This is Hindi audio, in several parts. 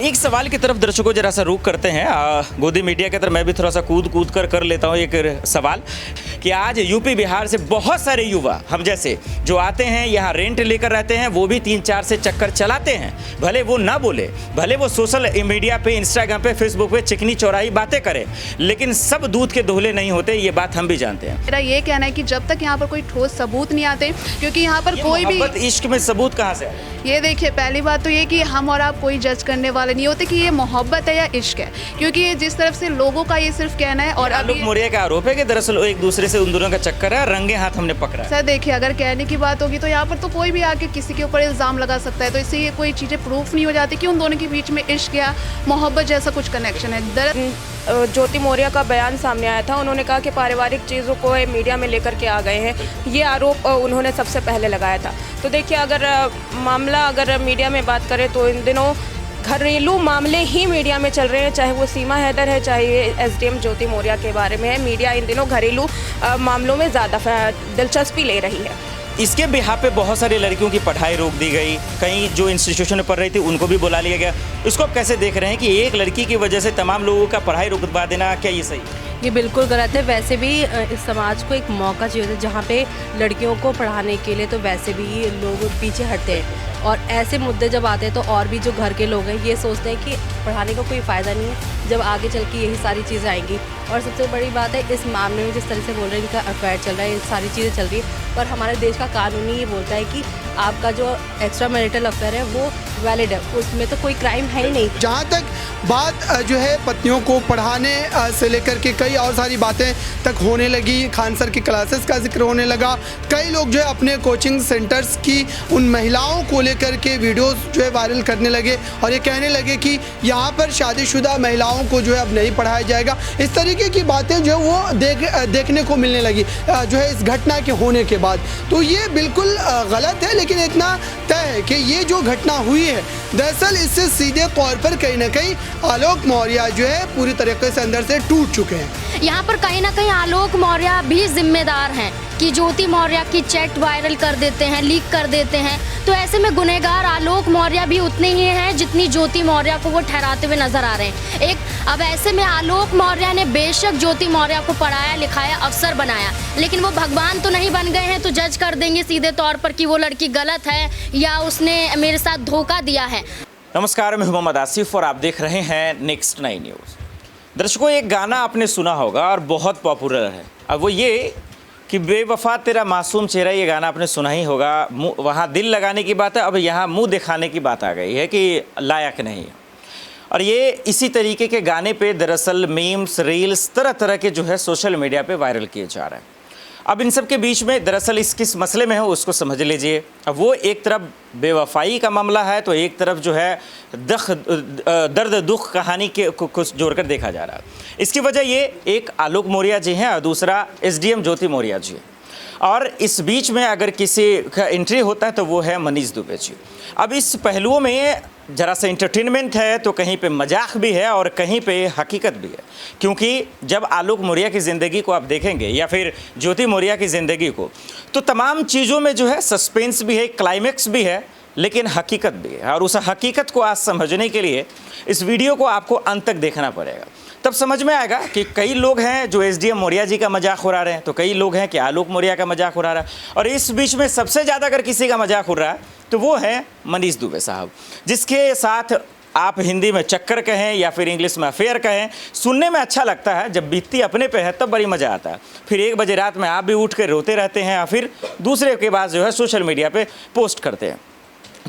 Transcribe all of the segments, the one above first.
एक सवाल की तरफ दर्शकों जरा सा रुख करते हैं। गोदी मीडिया की तरफ मैं भी थोड़ा सा कूद कर लेता हूँ एक सवाल कि आज यूपी बिहार से बहुत सारे युवा हम जैसे जो आते हैं यहाँ रेंट लेकर रहते हैं, वो भी 3-4 से चक्कर चलाते हैं। भले वो ना बोले, भले वो सोशल मीडिया पे, इंस्टाग्राम पे, फेसबुक पे चिकनी चौराही बातें करें, लेकिन सब दूध के दोहले नहीं होते, ये बात हम भी जानते हैं। मेरा ये कहना है कि जब तक यहाँ पर कोई ठोस सबूत नहीं आते, क्योंकि यहाँ पर कोई भी इश्क में सबूत कहाँ से आए? ये देखिए, पहली बात तो ये कि हम और आप कोई जज करने वाले नहीं होते कि ये मोहब्बत है या इश्क है, क्योंकि ये जिस तरफ से लोगों का ये सिर्फ कहना है। और आलोक मौर्य का आरोप है कि दरअसल एक दूसरे से उन दोनों का चक्कर है, रंगे हाथ हमने पकड़ा है। सर देखिए, अगर कहने की बात होगी तो यहाँ पर तो कोई भी आके किसी के ऊपर इल्ज़ाम लगा सकता है, तो इससे ये कोई चीज़ें प्रूफ नहीं हो जाती कि उन दोनों के बीच में इश्क या मोहब्बत जैसा कुछ कनेक्शन है। ज्योति मौर्य का बयान सामने आया था, उन्होंने कहा कि पारिवारिक चीज़ों को मीडिया में लेकर के आ गए हैं, ये आरोप उन्होंने सबसे पहले लगाया था। तो देखिए, अगर मीडिया में बात करें तो इन दिनों घरेलू मामले ही मीडिया में चल रहे हैं, चाहे वो सीमा हैदर है, चाहे एसडीएम ज्योति मौर्य के बारे में है। मीडिया इन दिनों घरेलू मामलों में ज़्यादा दिलचस्पी ले रही है। इसके बिहार पे बहुत सारी लड़कियों की पढ़ाई रोक दी गई, कहीं जो इंस्टीट्यूशन में पढ़ रही थी उनको भी बुला लिया गया। इसको आप कैसे देख रहे हैं कि एक लड़की की वजह से तमाम लोगों का पढ़ाई रुकवा देना, क्या ये सही है? ये बिल्कुल गलत है। वैसे भी इस समाज को एक मौका चाहिए जहाँ पे लड़कियों को पढ़ाने के लिए, तो वैसे भी लोग पीछे हटते हैं, और ऐसे मुद्दे जब आते हैं तो और भी जो घर के लोग हैं ये सोचते हैं कि पढ़ाने का कोई फ़ायदा नहीं है, जब आगे चल के यही सारी चीज़ें आएंगी। और सबसे बड़ी बात है इस मामले में, जिस तरह से बोल रहे हैं इनका अफेयर चल रहा है, ये सारी चीज़ें चल रही है, पर हमारे देश का कानून ही ये बोलता है कि आपका जो एक्स्ट्रा मैरिटल अफेयर है वो वैलिड है, उसमें तो कोई क्राइम है ही नहीं। जहाँ तक बात जो है पत्नियों को पढ़ाने से लेकर के कई और सारी बातें तक होने लगी, खान सर की क्लासेस का जिक्र होने लगा। कई लोग जो है अपने कोचिंग सेंटर्स की उन महिलाओं को लेकर के वीडियोस जो है वायरल करने लगे और ये कहने लगे कि यहाँ पर शादीशुदा महिलाओं को जो है अब नहीं पढ़ाया जाएगा। इस तरीके की बातें जो है वो देखने को मिलने लगी जो है इस घटना के होने के बाद। तो ये बिल्कुल गलत है, लेकिन इतना तय है कि ये जो घटना हुई है, दरअसल इससे सीधे तौर पर कहीं ना कहीं आलोक मौर्य जो है पूरी तरीके से अंदर से टूट चुके हैं। यहाँ पर कहीं ना कहीं आलोक मौर्य भी जिम्मेदार हैं कि ज्योति मौर्य की चैट वायरल कर देते हैं, लीक कर देते हैं। तो ऐसे में गुनहगार आलोक मौर्य भी उतने ही हैं जितनी ज्योति मौर्य को वो ठहराते हुए नजर आ रहे हैं। अब ऐसे में आलोक मौर्य ने बेशक ज्योति मौर्य को पढ़ाया लिखाया, अफसर बनाया, लेकिन वो भगवान तो नहीं बन गए हैं तो जज कर देंगे सीधे तौर पर कि वो लड़की गलत है या उसने मेरे साथ धोखा दिया है। नमस्कार, मैं मोहम्मद आसिफ और आप देख रहे हैं नेक्स्ट 9 न्यूज़। दर्शकों, एक गाना आपने सुना होगा और बहुत पॉपुलर है। अब वो ये कि बेवफा तेरा मासूम चेहरा, ये गाना आपने सुना ही होगा। वहाँ दिल लगाने की बात है, अब यहाँ मुंह दिखाने की बात आ गई है कि लायक नहीं है। और ये इसी तरीके के गाने पे दरअसल मीम्स, रील्स तरह तरह के जो है सोशल मीडिया पे वायरल किए जा रहे हैं। अब इन सब के बीच में दरअसल इस किस मसले में है उसको समझ लीजिए। अब वो एक तरफ बेवफाई का मामला है, तो एक तरफ जो है दर्द दुख कहानी के कुछ जोड़कर देखा जा रहा है। इसकी वजह ये एक आलोक मौर्य जी हैं और दूसरा एसडीएम ज्योति मौर्य जी है। और इस बीच में अगर किसी का एंट्री होता है तो वो है मनीष दुबे जी। अब इस पहलुओं में ज़रा सा इंटरटेनमेंट है, तो कहीं पे मजाक भी है और कहीं पे हकीकत भी है, क्योंकि जब आलोक मौर्य की ज़िंदगी को आप देखेंगे या फिर ज्योति मौर्य की ज़िंदगी को, तो तमाम चीज़ों में जो है सस्पेंस भी है, क्लाइमैक्स भी है, लेकिन हकीकत भी है। और उस हकीकत को आज समझने के लिए इस वीडियो को आपको अंत तक देखना पड़ेगा, तब समझ में आएगा कि कई लोग हैं जो एसडीएम मौर्य जी का मजाक उड़ा रहे हैं, तो कई लोग हैं कि आलोक मौर्य का मजाक उड़ा रहा है। और इस बीच में सबसे ज़्यादा अगर किसी का मजाक उड़ रहा है तो वो है मनीष दुबे साहब, जिसके साथ आप हिंदी में चक्कर कहें या फिर इंग्लिश में अफेयर कहें, सुनने में अच्छा लगता है। जब बीतती अपने पे है तब बड़ी मज़ा आता है। फिर 1 बजे रात में आप भी उठ कर रोते रहते हैं या फिर दूसरे के बाद जो है सोशल मीडिया पे पोस्ट करते हैं।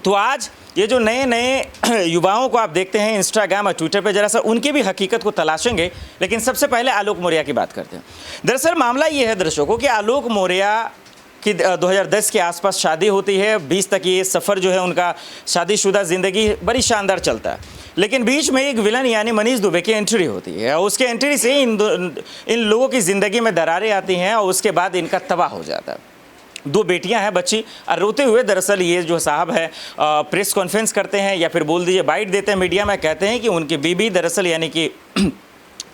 तो आज ये जो नए नए युवाओं को आप देखते हैं इंस्टाग्राम और ट्विटर पे, जरा सा उनकी भी हकीकत को तलाशेंगे। लेकिन सबसे पहले आलोक मौर्य की बात करते हैं। दरअसल मामला ये है दर्शकों कि आलोक मौर्य की 2010 के आसपास शादी होती है। 20 तक ये सफ़र जो है उनका शादीशुदा ज़िंदगी बड़ी शानदार चलता है, लेकिन बीच में एक विलन यानी मनीष दुबे की एंट्री होती है और उसके एंट्री से इन लोगों की ज़िंदगी में दरारें आती हैं और उसके बाद इनका तबाह हो जाता है। 2 बेटियां हैं बच्ची, और रोते हुए दरअसल ये जो साहब है प्रेस कॉन्फ्रेंस करते हैं या फिर बोल दीजिए बाइट देते हैं मीडिया में, कहते हैं कि उनकी बीबी दरअसल यानी कि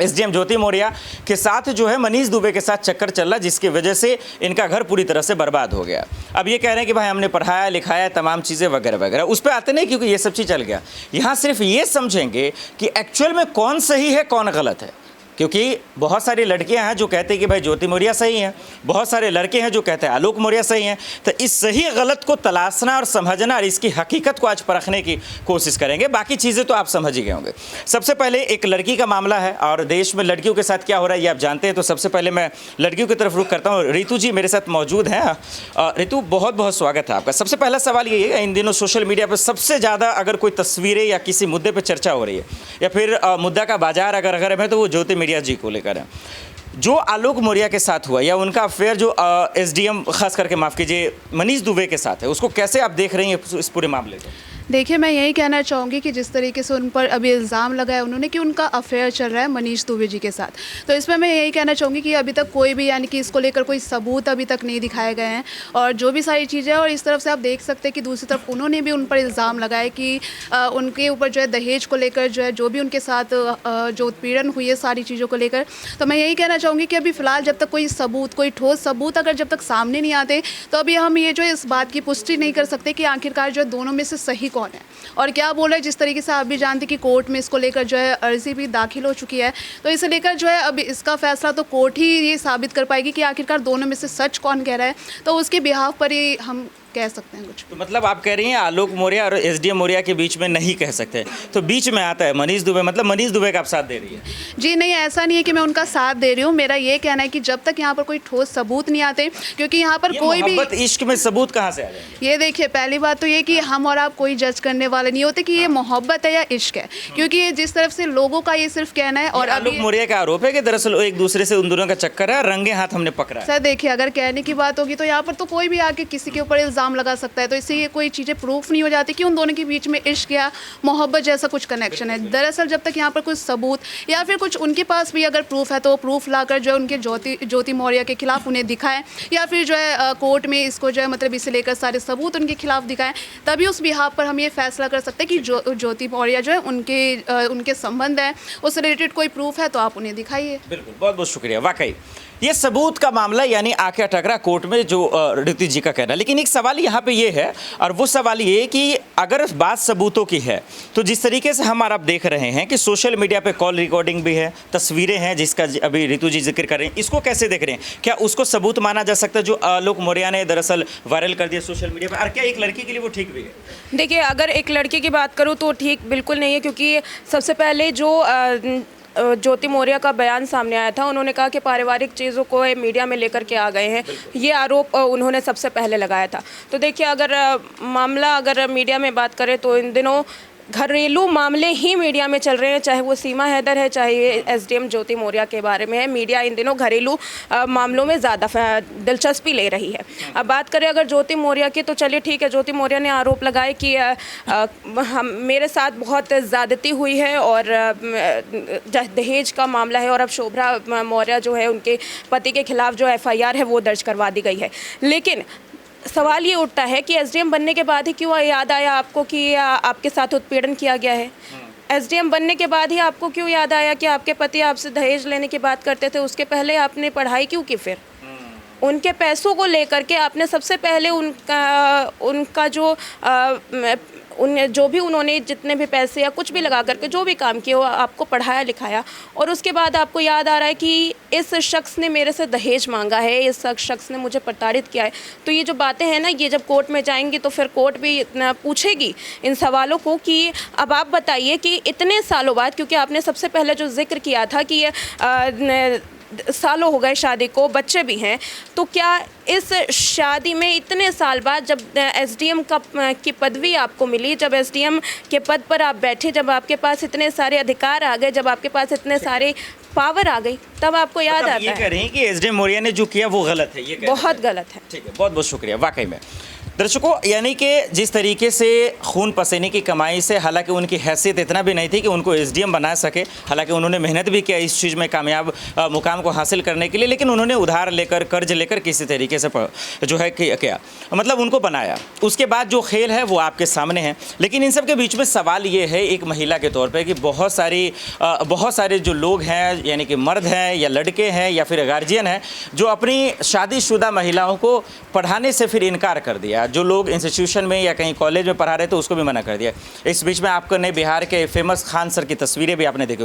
एसडीएम ज्योति मौर्य के साथ जो है मनीष दुबे के साथ चक्कर चल रहा, जिसकी वजह से इनका घर पूरी तरह से बर्बाद हो गया। अब ये कह रहे हैं कि भाई हमने पढ़ाया लिखाया तमाम चीज़ें वगैरह वगैरह, उस पर आते नहीं क्योंकि ये सब चीज़ चल गया। यहाँ सिर्फ ये समझेंगे कि एक्चुअल में कौन सही है कौन गलत है, क्योंकि बहुत सारी लड़कियां हैं जो कहते हैं कि भाई ज्योति मौर्य सही हैं, बहुत सारे लड़के हैं जो कहते हैं आलोक मौर्य सही हैं। तो इस सही गलत को तलाशना और समझना और इसकी हकीकत को आज परखने की कोशिश करेंगे। बाकी चीज़ें तो आप समझ ही गए होंगे। सबसे पहले एक लड़की का मामला है और देश में लड़कियों के साथ क्या हो रहा है ये आप जानते हैं। तो सबसे पहले मैं लड़कियों की तरफ रुख करता हूँ। रितु जी मेरे साथ मौजूद हैं। रितु, बहुत बहुत स्वागत है आपका। सबसे पहला सवाल ये है, इन दिनों सोशल मीडिया पर सबसे ज़्यादा अगर कोई तस्वीरें या किसी मुद्दे पर चर्चा हो रही है या फिर मुद्दा का बाजार अगर है तो वो ज्योति मौर्य जी को लेकर है। जो आलोक मौर्य के साथ हुआ या उनका अफेयर जो एसडीएम खास करके माफ़ कीजिए मनीष दुबे के साथ है, उसको कैसे आप देख रही हैं इस पूरे मामले को? देखिए, मैं यही कहना चाहूँगी कि जिस तरीके से उन पर अभी इल्ज़ाम लगाया उन्होंने कि उनका अफेयर चल रहा है मनीष दुबे जी के साथ, तो इसमें मैं यही कहना चाहूँगी कि अभी तक कोई भी यानी कि इसको लेकर कोई सबूत अभी तक नहीं दिखाए गए हैं और जो भी सारी चीज़ें। और इस तरफ से आप देख सकते हैं कि दूसरी तरफ उन्होंने भी उन पर इल्ज़ाम लगाए कि उनके ऊपर जो है दहेज को लेकर जो भी उनके साथ जो उत्पीड़न हुई है सारी चीज़ों को लेकर। तो मैं यही कहना चाहूँगी कि अभी फ़िलहाल जब तक कोई सबूत, कोई ठोस सबूत अगर जब तक सामने नहीं आते तो अभी हम ये जो है इस बात की पुष्टि नहीं कर सकते कि आखिरकार जो है दोनों में से सही कौन है और क्या बोल रहे हैं। जिस तरीके से आप भी जानते कि कोर्ट में इसको लेकर जो है अर्जी भी दाखिल हो चुकी है, तो इसे लेकर जो है अब इसका फैसला तो कोर्ट ही ये साबित कर पाएगी कि आखिरकार दोनों में से सच कौन कह रहा है। तो उसके बिहाफ पर ही हम कह सकते हैं कुछ। तो मतलब आप कह रही हैं आलोक मौर्य और एसडीएम मौर्य के बीच में नहीं कह सकते, तो बीच में आता है मनीष दुबे, मतलब मनीष दुबे का आप साथ दे रही है? जी नहीं, ऐसा नहीं है कि मैं उनका साथ दे रही हूँ। मेरा ये कहना है कि जब तक यहाँ पर कोई ठोस सबूत नहीं आते, क्योंकि यहाँ पर कोई भी इश्क में सबूत कहाँ से आ जाए? ये देखिए, पहली बात तो ये कि हम और आप कोई जज करने वाले नहीं होते कि ये मोहब्बत है या इश्क है, क्योंकि ये जिस तरफ से लोगों का ये सिर्फ कहना है। और आलोक मौर्य का आरोप है कि दरअसल एक दूसरे से उन दोनों का चक्कर है, रंगे हाथ हमने पकड़ा है। सर देखिए, अगर कहने की बात होगी तो यहाँ पर तो कोई भी आके किसी के ऊपर इल्ज़ाम लगा सकता है, तो इससे ये कोई चीज़ें प्रूफ नहीं हो जाती कि उन दोनों के बीच में इश्क या मोहब्बत जैसा कुछ कनेक्शन है। दरअसल जब तक यहाँ पर कुछ सबूत या फिर कुछ उनके पास भी अगर प्रूफ है तो प्रूफ लाकर जो है उनके ज्योति मौर्य के खिलाफ उन्हें दिखाएं या फिर जो है कोर्ट में इसको जो है मतलब इसे लेकर सारे सबूत उनके खिलाफ दिखाएं, तभी उस बिहाफ पर हम ये फैसला कर सकते हैं कि ज्योति मौर्य जो है उनके संबंध है, उससे रिलेटेड कोई प्रूफ है तो आप उन्हें दिखाइए। बिल्कुल, बहुत बहुत शुक्रिया। वाकई ये सबूत का मामला यानी आके अटकरा कोर्ट में, जो रितु जी का कहना। लेकिन एक सवाल यहाँ पे ये है, और वो सवाल ये कि अगर बात सबूतों की है तो जिस तरीके से हम और आप देख रहे हैं कि सोशल मीडिया पे कॉल रिकॉर्डिंग भी है, तस्वीरें हैं जिसका अभी रितु जी जिक्र कर रहे हैं, इसको कैसे देख रहे हैं? क्या उसको सबूत माना जा सकता है जो आलोक मौर्य ने दरअसल वायरल कर दिया सोशल मीडिया पर? और क्या एक लड़की के लिए वो ठीक भी है? देखिए, अगर एक लड़की की बात करूँ तो ठीक बिल्कुल नहीं है, क्योंकि सबसे पहले जो ज्योति मौर्य का बयान सामने आया था, उन्होंने कहा कि पारिवारिक चीज़ों को मीडिया में लेकर के आ गए हैं, ये आरोप उन्होंने सबसे पहले लगाया था। तो देखिए, अगर मामला अगर मीडिया में बात करें तो इन दिनों घरेलू मामले ही मीडिया में चल रहे हैं, चाहे वो सीमा हैदर है, चाहे एसडीएम ज्योति मौर्य के बारे में है। मीडिया इन दिनों घरेलू मामलों में ज़्यादा दिलचस्पी ले रही है। अब बात करें अगर ज्योति मौर्य की, तो चलिए ठीक है, ज्योति मौर्य ने आरोप लगाए कि मेरे साथ बहुत ज़्यादती हुई है और दहेज का मामला है, और अब शोभा मौर्य जो है उनके पति के खिलाफ जो एफआईआर है वो दर्ज करवा दी गई है। लेकिन सवाल ये उठता है कि एसडीएम बनने के बाद ही क्यों याद आया आपको कि आपके साथ उत्पीड़न किया गया है? एसडीएम बनने के बाद ही आपको क्यों याद आया कि आपके पति आपसे दहेज लेने की बात करते थे? उसके पहले आपने पढ़ाई क्यों की? फिर उनके पैसों को लेकर के आपने सबसे पहले उनका जो भी उन्होंने जितने भी पैसे या कुछ भी लगा करके जो भी काम किया वो आपको पढ़ाया लिखाया, और उसके बाद आपको याद आ रहा है कि इस शख्स ने मेरे से दहेज मांगा है, इस शख्स ने मुझे प्रताड़ित किया है। तो ये जो बातें हैं ना, ये जब कोर्ट में जाएंगी तो फिर कोर्ट भी पूछेगी इन सवालों को कि अब आप बताइए कि इतने सालों बाद, क्योंकि आपने सबसे पहले जो जिक्र किया था कि सालों हो गए शादी को, बच्चे भी हैं, तो क्या इस शादी में इतने साल बाद जब एसडीएम की पदवी आपको मिली, जब एसडीएम के पद पर आप बैठे, जब आपके पास इतने सारे अधिकार आ गए, जब आपके पास इतने सारे पावर आ गई, तब आपको याद आता है? ये कह रही हैं कि एसडीएम मौर्य ने जो किया वो गलत है, ये बहुत गलत है। ठीक है, बहुत बहुत शुक्रिया। वाकई में दर्शकों, यानी कि जिस तरीके से खून पसीने की कमाई से, हालांकि उनकी हैसियत इतना भी नहीं थी कि उनको एसडीएम बना सके, हालांकि उन्होंने मेहनत भी किया इस चीज़ में कामयाब मुकाम को हासिल करने के लिए, लेकिन उन्होंने उधार लेकर, कर्ज लेकर किसी तरीके से जो है क्या मतलब उनको बनाया। उसके बाद जो खेल है वो आपके सामने है। लेकिन इन सब के बीच में सवाल ये है एक महिला के तौर पर कि बहुत सारे जो लोग हैं, यानी कि मर्द हैं या लड़के हैं या फिर गार्जियन हैं, जो अपनी शादीशुदा महिलाओं को पढ़ाने से फिर इनकार कर दिया। जो लोग इंस्टीट्यूशन में या कहीं कॉलेज में पढ़ा रहे थे उसको भी मना कर दिया। इस बीच में आपको ने बिहार के फेमस खान सर की तस्वीरें भी आपने देखी।